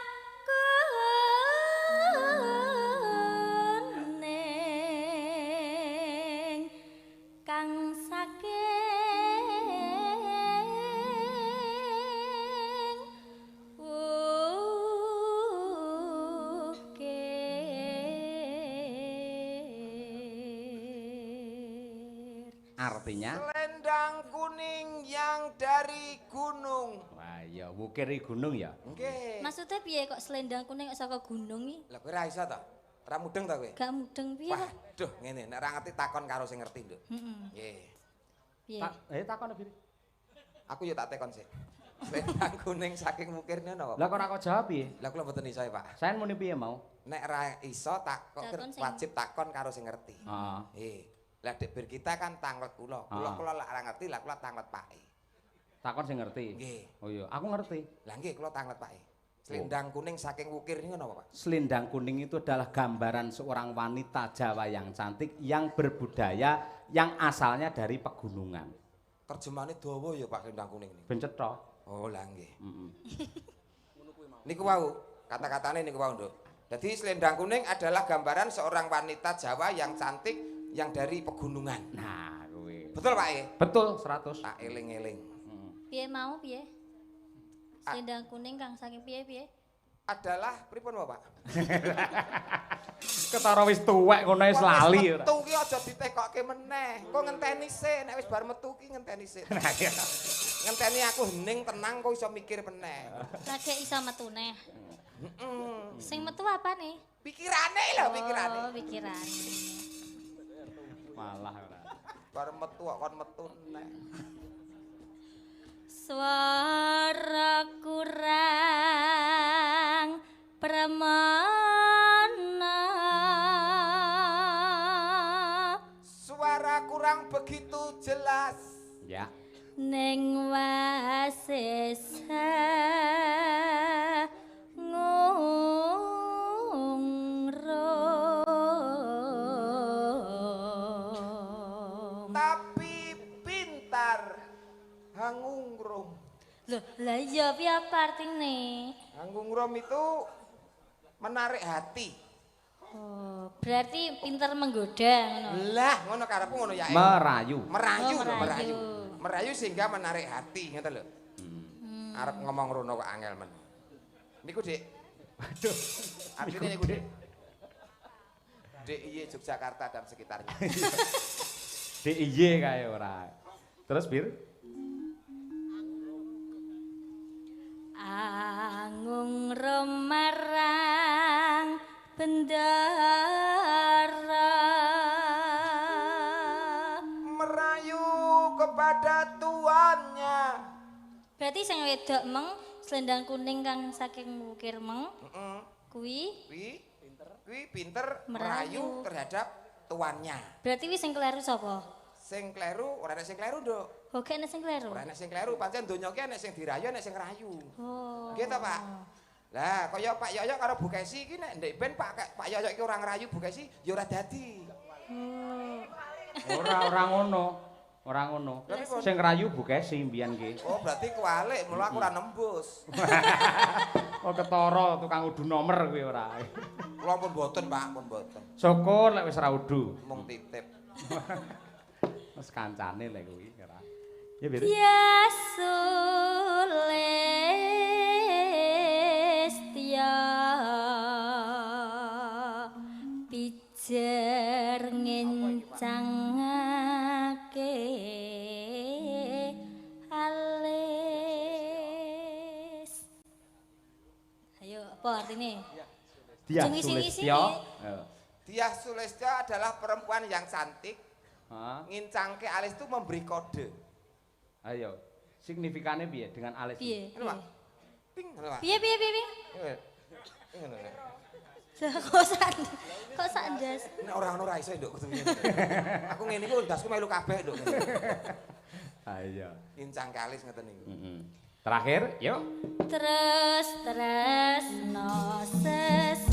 E: kuning kang saking ukir.
A: Artinya
C: Selendang kuning yang dari gunung.
A: wah ya wukiri gunung ya.
C: Nggih.
E: Maksudnya piye kok selendang kuning kok saka gunung iki?
C: Lah kowe ra iso to? Ora mudeng to kowe?
E: Gak mudeng piye kok?
C: Waduh, ngene nek ora ngerti takon karo sing ngerti, Nduk.
E: Heeh.
C: Nggih.
E: Piye?
A: Takon Bir.
C: Aku ya tak tekon sih. Selendang kuning saking mukirnya napa?
A: Lah kok ora kok jawab piye?
C: Lah kula mboten iso ya, Pak.
A: Saya muni piye mau?
C: Nek ra iso tak kok
E: Takon sing-
C: wajib takon karo sing ngerti.
A: Heeh.
C: Eh, lah dek bir kita kan tanglet kula. Kula
A: Ah.
C: kula lak ora ngerti, lah kula tanglet pake.
A: Takon sing ngerti.
C: Nggih.
A: Oh iya, aku ngerti.
C: Lah nggih kula tanglet pake. Selendang kuning saking wukir niku napa, Pak?
A: Selendang kuning itu adalah gambaran seorang wanita Jawa yang cantik yang berbudaya yang asalnya dari pegunungan.
C: Terjemahane dawa ya Pak selendang kuning niku.
A: Ben cetha.
C: Oh, lah nggih.
A: Heeh.
C: Niku wau, kata-katane niku wau, Nduk. Jadi selendang kuning adalah gambaran seorang wanita Jawa yang cantik yang dari pegunungan.
A: Nah, kuwi.
C: Betul, Pak?
A: Betul 100.
C: Tak eling-eling.
E: Piye mau piye? Selendang kuning kang saking piye-piye?
C: Adalah pripun, Pak?
A: Ketara wis tuwek ngono wis lali ora.
C: Metu ki aja ditekokke meneh. Kok ngenteni sik, nek wis bar metu ki ngenteni sik. Ngenteni aku hening tenang kok iso mikir meneh.
E: Lagi iso metune.
C: Heeh.
E: Sing metu apa nih?
C: Pikirane lho, pikirane.
E: Oh, pikiran.
A: Malah ora.
C: Bar metu kok kon metu meneh.
E: Suara kurang permana.
C: Suara kurang begitu jelas.
A: Ya.
E: Ning wasesa ngungrum.
C: Tapi pintar hangungrum.
E: Loh, lah iya piye apa artine?
C: Hangungrum itu menarik hati.
E: Oh, berarti pinter menggoda ngono.
C: Lah, ngono karepku ngono ya.
A: Merayu.
C: Merayu,
E: Oh,
C: lho,
E: merayu.
C: merayu. Merayu sehingga menarik hati, ngoten lho. Arep ngomong rono kok angel men. Niku, Dik.
A: Waduh.
C: Artine niku, Dik. DIY Yogyakarta dan sekitarnya.
A: DIY kae ora. Terus Bir?
E: Angun
C: pada tuannya.
E: Berarti sing wedok meng selendang kuning kang saking wukir meng. Kuwi
C: pinter merayu terhadap tuannya.
E: Berarti wis sing kleru sapa?
C: Sing kleru ora ana sing kleru, Nduk.
E: Oh, gak ana sing kleru.
C: Ora ana sing kleru, pancen donya ki ana sing dirayu, ana sing rayu.
E: Oh.
C: Nggih ta, Pak? Lah, kaya Pak Yoyo karo Bu Kesi iki nek ndek ben Pak Yoyo iki ora ngerayu Bu Kesi, ya ora dadi.
A: Ora ngono. Ora ngono. Sing rayu Bu Kesi mbiyen ki.
C: Oh, berarti kualik, mula aku ora nembus.
A: Oh, ketara tukang udu nomer kuwi ora.
C: Kula pun mboten, Pak, pun mboten.
A: Syukur lek wis ra udu.
C: Mung titip.
A: Wis kancane lek kuwi ora. Ya, Bir.
E: Ya Sulestia pijer ngencangake alis. Ayo, apa artinya?
A: Diah
E: Jengi sing
A: Sulistya.
C: Diah Sulistya adalah perempuan yang cantik.
A: Hah?
C: Ngincangke alis itu memberi kode.
A: Ayo. Signifikannya piye dengan alis?
E: Piye?
C: Ngono, Pak. Ping, ngono, Pak.
E: Piye?
C: Ngono.
E: Kok sandas?
C: Nek ora ngono ra iso, Nduk, kudu ngene. Aku ngene iku ndasku melu kabeh, Nduk.
A: Ayo.
C: Ngincangke alis ngeten niku.
A: Terakhir, yuk.
E: Terus no sesideman.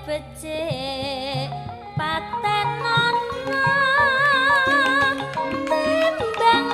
E: Becik paten nono timbang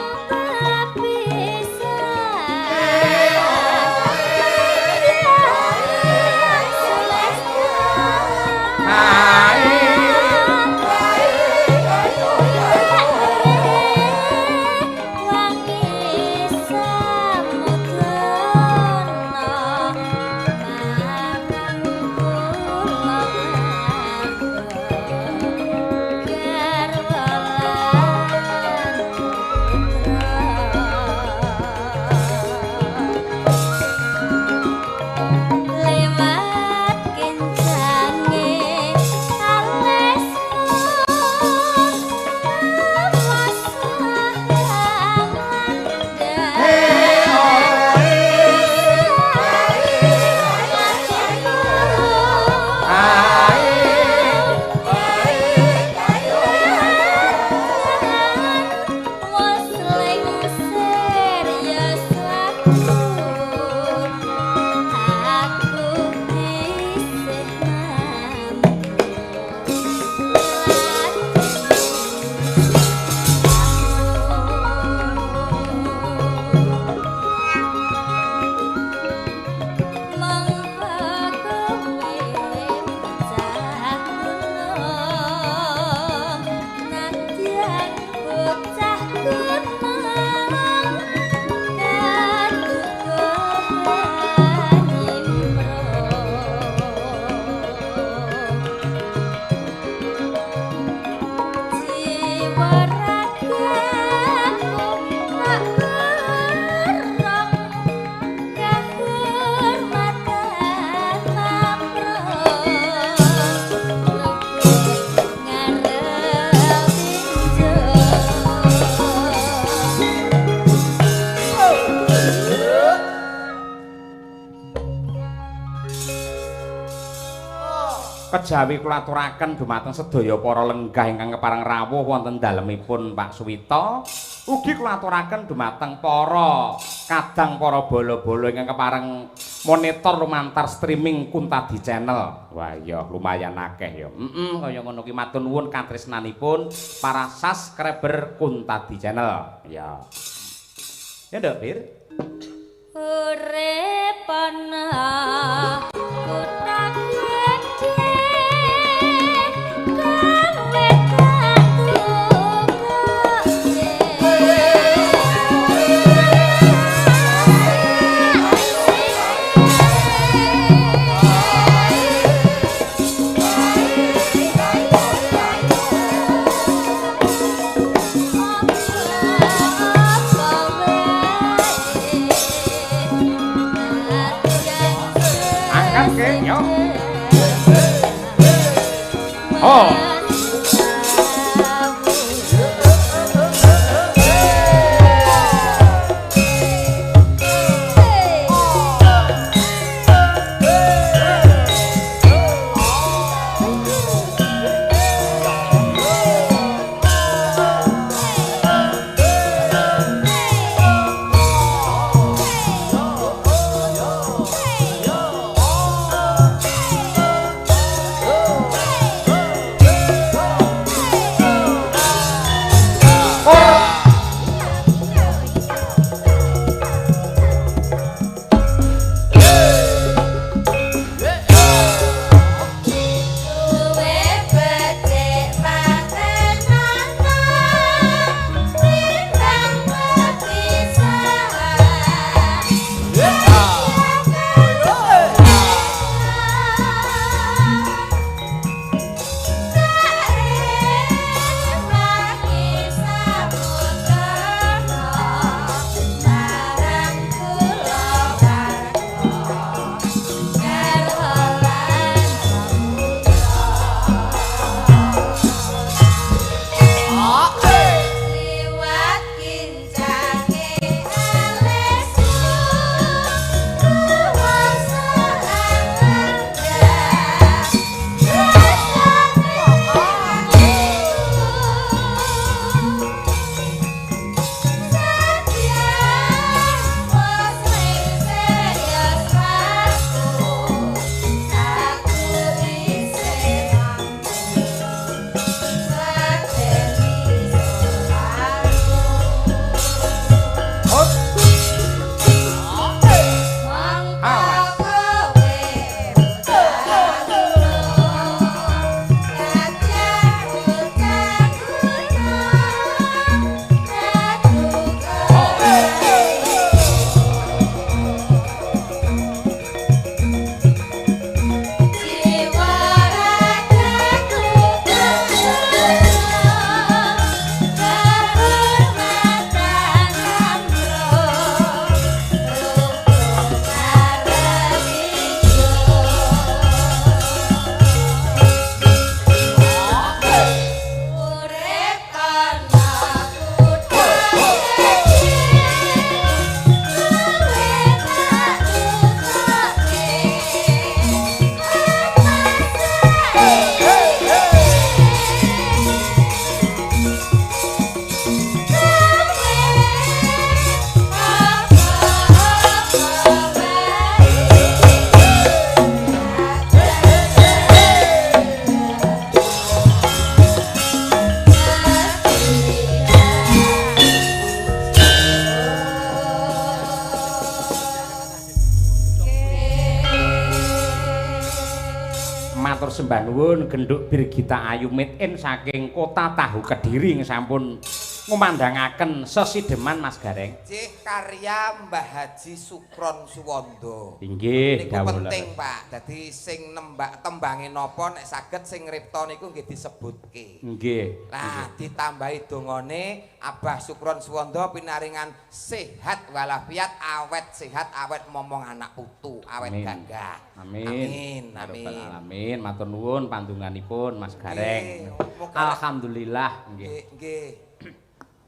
A: Kejawi kula aturaken dumateng sedaya para lenggah ingkang kepareng rawuh wonten dalemipun Pak Suwita. Ugi kula aturaken dumateng para kadang para bala-bala ingkang kepareng monitor lumantar streaming Kuntadi Channel. Wah ya lumayan akeh ya. Kaya ngono ki matur nuwun katresnanipun para subscriber Kuntadi Channel. Ya. Ya Nduk, Bir.
E: Uripana kutha gedhe
A: matur sembah nuwun Genduk Birgita Ayu made in saking kota Tahu Kediri sampun ngumandhangaken sesideman Mas Gareng.
C: Cih karya Mbah Haji Sukron Suwondo.
A: Inggih,
C: niku penting, Pak. Dadi sing nembak tembange napa nek saged sing ngripta niku nggih disebutke.
A: Nggih.
C: Lah ditambahi dongane Abah Sukron Suwondo pinaringan sehat walafiat, awet sehat, awet momong anak putu, awet gagah.
A: Amin.
C: Amin.
A: Amin. Matur nuwun pandunganipun Mas Gareng. Alhamdulillah nggih.
C: Nggih.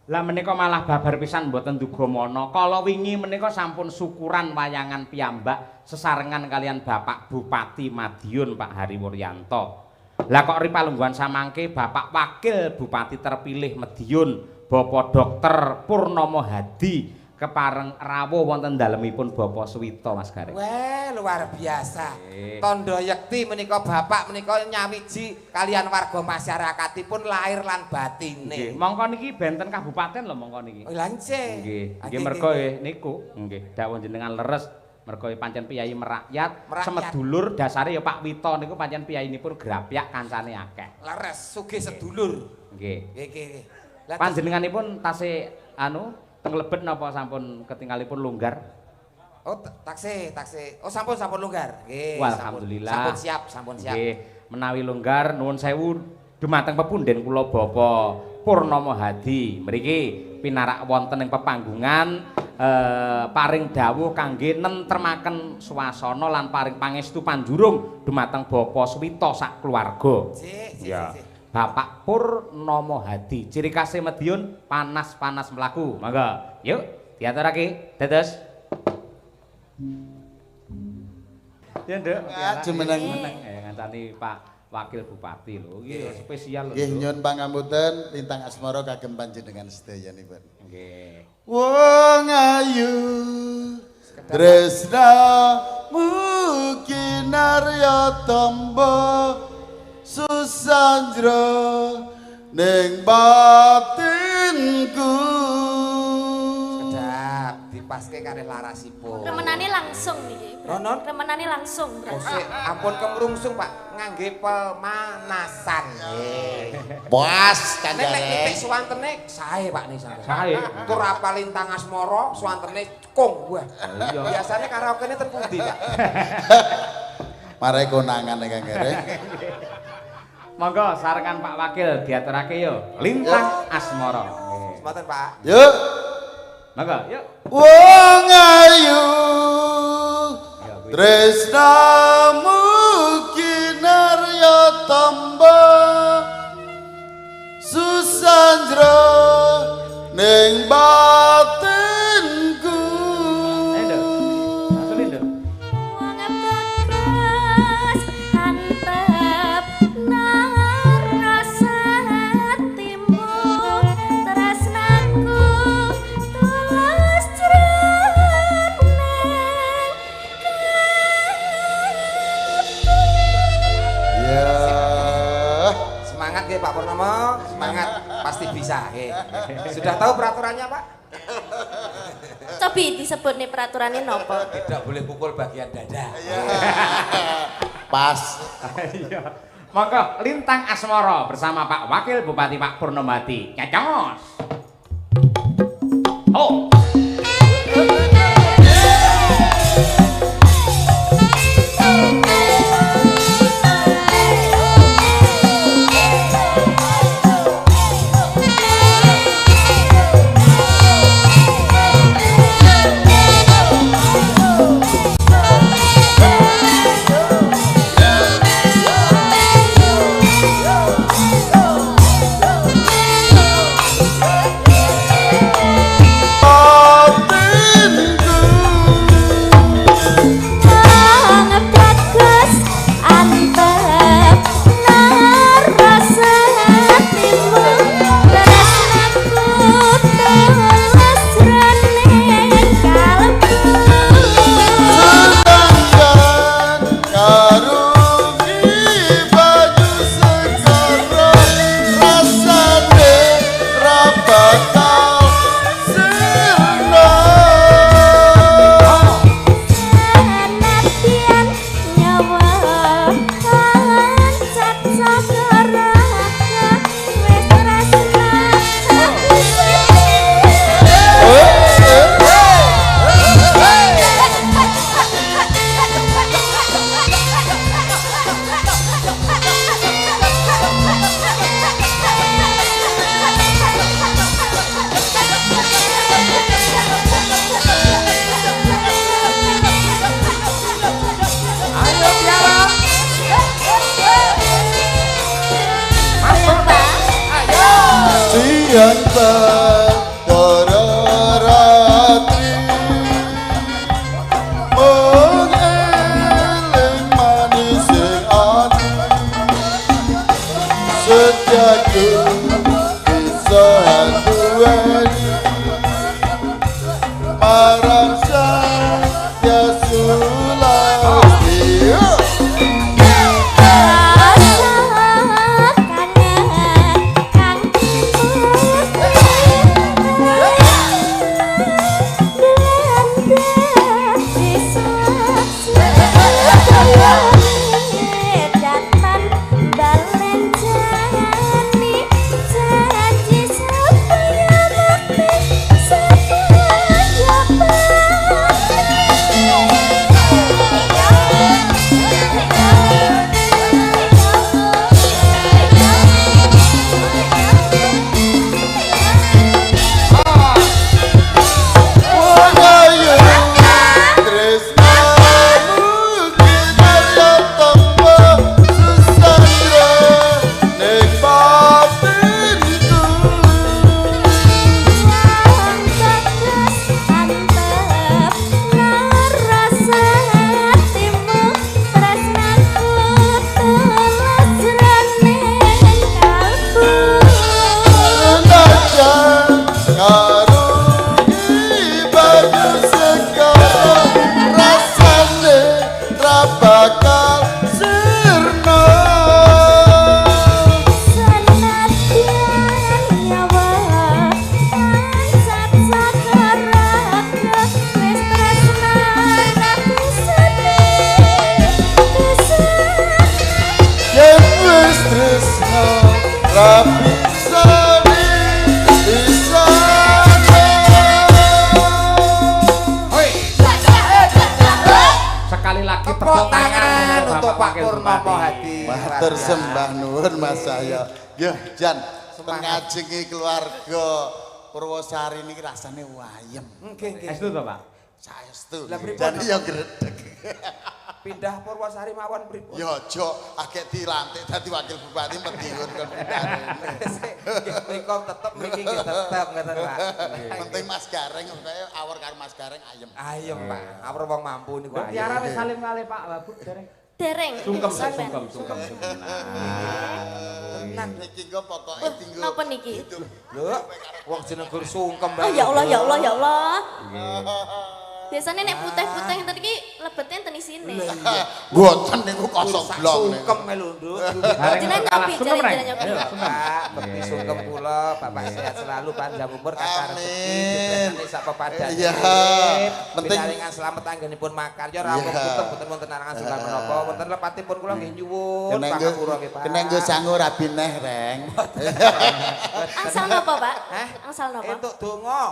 A: Lah menika malah babar pisan mboten dugamana. Kala wingi menika sampun syukuran wayangan piyambak sesarengan kalian Bapak Bupati Madiun Pak Hari Wuryanto. Lah kok ripalungguhan samangke Bapak Wakil Bupati terpilih Madiun Bapak Dr. Purnomo Hadi kepareng rawuh wonten dalemipun Bapak Suwito Mas Gareng.
C: Wah, luar biasa. Tondo yekti menika Bapak menika nyawiji kalian warga masyarakatipun lahir lan batine.
A: Nggih, mongko niki benten kabupaten lho mongko niki.
C: Lah nggih.
A: Nggih mergo niku nggih dawuh jenengan leres mergo pancen piyai merakyat, semedulur dasare ya Pak Wito niku pancen piyayinipun grapyak kancane akeh.
C: Leres sugih sedulur.
A: Nggih.
C: Nggih.
A: Panjenenganipun tasih teng lebet napa sampun ketinggalipun longgar?
C: Oh, taksi. Oh, sampun longgar. Nggih.
A: Alhamdulillah.
C: Sampun siap.
A: Nggih, menawi longgar nuwun sewu dumateng pepunden kula Bapak Purnomo Hadi. Mriki pinarak wonten ing pepanggungan paring dawuh kangge nentremaken swasana lan paring pangestu panjurung dumateng Bapa Swita sak keluarga. Ya. Bapak Purnomo Hadi. Ciri khasé Madiun panas-panas mlaku. Mangga. Yuk, diaturake. Dados. Ya, Nduk.
B: Jumeneng.
A: Ngancani Pak Wakil Bupati lho. Iki spesial lho.
B: Nggih nyuwun pangapunten lintang asmara kagem panjenengan sedayanipun.
A: Nggih.
B: Wong ayu tresna mukinarya tamba susandra ning batinku.
C: Sedap dipaske kare larasipun.
F: Remenane langsung niki.
C: Nonon?
F: Remenane langsung.
C: Kosek ampun kemrungsung Pak ngangge pemanasan.
B: Puas
C: Nek
B: kandhane.
C: titik suwantene sae Pak nih sampe.
A: Sae.
C: Tur apal lintang asmara suwantene kong gua.
A: Iya.
C: Biasane karaokene ten pundi Pak?
B: Mare konangan iki kere.
A: Monggo sarengan Pak Wakil diaturake yo. Lintang Asmara.
C: Semanten Pak.
B: Yuk.
A: Monggo, yuk.
B: Wong ayu tresnamu kinarya tamba susandra ning batinku.
A: Ayo, Nduk. Asulin, Nduk.
E: Wong bagus antep narasa hatimu tresnaku tulus jroning
B: Ya.
C: Semangat nggih Pak Purnomo, semangat pasti bisa nggih. Sudah tahu peraturannya Pak?
F: Cobi disebut nih peraturannya nopo.
C: Tidak boleh pukul bagian dada.
B: Pas.
A: Iya. Monggo Lintang Asmara bersama Pak Wakil Bupati Pak Purnomati. Nyacos. Oh.
E: Janji supaya bakti supaya
C: Momo hati.
B: Matur sembah nuwun Mas saya. Yo Jan, pengajengi keluarga Purwosari niki rasane wayem.
C: Nggih, nggih.
A: Estu to, Pak?
B: Saestu.
C: Lah, pripun,
B: Jadi
C: Pak?
B: yo gredeg.
C: Pindah Purwosari mawon pripun?
B: Yo aja akeh dilantik dadi wakil bupati Madiun kon pindah.
C: Nggih, mriku tetep mriki nggih tetep ngoten, Pak.
B: Penting Mas Gareng kaya awor karo Mas Gareng ayem.
C: Ayem, Pak. Awur wong mampu niku ayem.
A: Tiara wis salim kalih Pak Wabu dereng.
F: Dereng.
A: Sungkem,
F: Sampean.
A: sungkem.
B: Tenan iki kok pokoke tinggo.
F: Napa niki?
C: Lho, wong jeneng gur sungkem
F: Oh ya Allah, ya Allah, ya Allah.
A: Nggih.
F: Biasanya nek putih-putih enten iki lebetnya enten isine.
B: Mboten niku kosong blong.
C: Sungkem melu, Nduk.
F: Jenengan nyobi,
A: Sungkem, Reng.
F: jenengan nyobi.
A: Ayo,
C: Pak, bekti sungkem kula, Bapak sehat selalu, panjang umur, kakak rezeki, dibresani sak pepadhan.
B: Iya, penting.
C: Pinaringan slamet anggenipun makarya, rampung putung, boten wonten arangan sungkan menapa, wonten lepatipun kula nggih nyuwun pangapura nggih, Pak.
B: Kena nggo sangu rabi neh, Reng.
F: Angsal napa, Pak?
C: Hah?
F: Angsal napa?
C: Entuk donga.